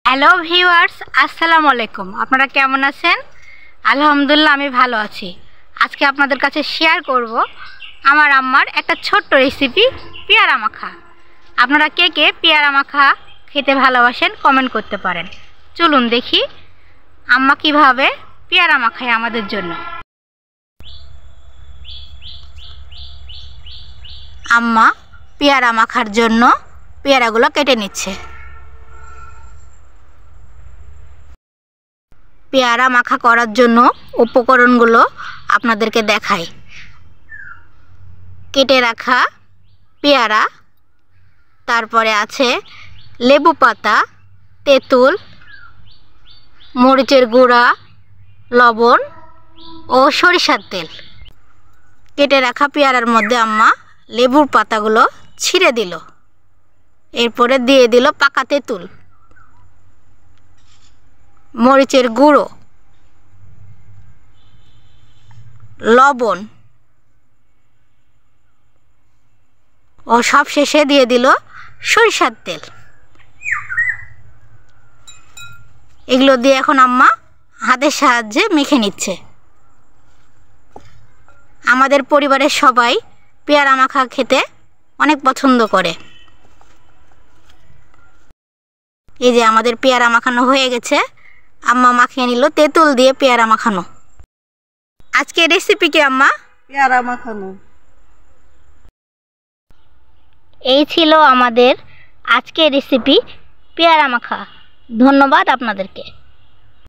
Hello viewers, আসসালামু আলাইকুম। আপনারা কেমন আছেন? আলহামদুলিল্লাহ আমি ভালো আছি। আজকে আপনাদের কাছে শেয়ার করব আমার আম্মার একটা ছোট্ট রেসিপি, পেয়ারা মাখা। আপনারা কে কে পেয়ারা মাখা খেতে ভালোবাসেন কমেন্ট করতে পারেন। চলুন দেখি আম্মা কিভাবে পেয়ারা মাখায় আমাদের জন্য। আম্মা পেয়ারা মাখার জন্য পেয়ারাগুলো কেটে নিচ্ছে। পেয়ারা মাখা করার জন্য উপকরণগুলো আপনাদেরকে দেখাই। কেটে রাখা পেয়ারা, তারপরে আছে লেবু পাতা, তেঁতুল, মরিচের গুঁড়া, লবণ ও সরিষার তেল। কেটে রাখা পেয়ারার মধ্যে আম্মা লেবুর পাতাগুলো ছিঁড়ে দিল, এরপরে দিয়ে দিল পাকা তেঁতুল, মরিচের গুঁড়ো, লবণ ও সব শেষে দিয়ে দিল সরিষার তেল। এগুলো দিয়ে এখন আম্মা হাতের সাহায্যে মেখে নিচ্ছে। আমাদের পরিবারের সবাই পেয়ারা মাখা খেতে অনেক পছন্দ করে। এই যে আমাদের পেয়ারা মাখানো হয়ে গেছে। আম্মা মাখিয়ে নিল তেঁতুল দিয়ে পেয়ারা মাখানো। আজকে রেসিপি কি আম্মা? পেয়ারা মাখানো। এই ছিল আমাদের আজকের রেসিপি, পেয়ারা মাখা। ধন্যবাদ আপনাদেরকে।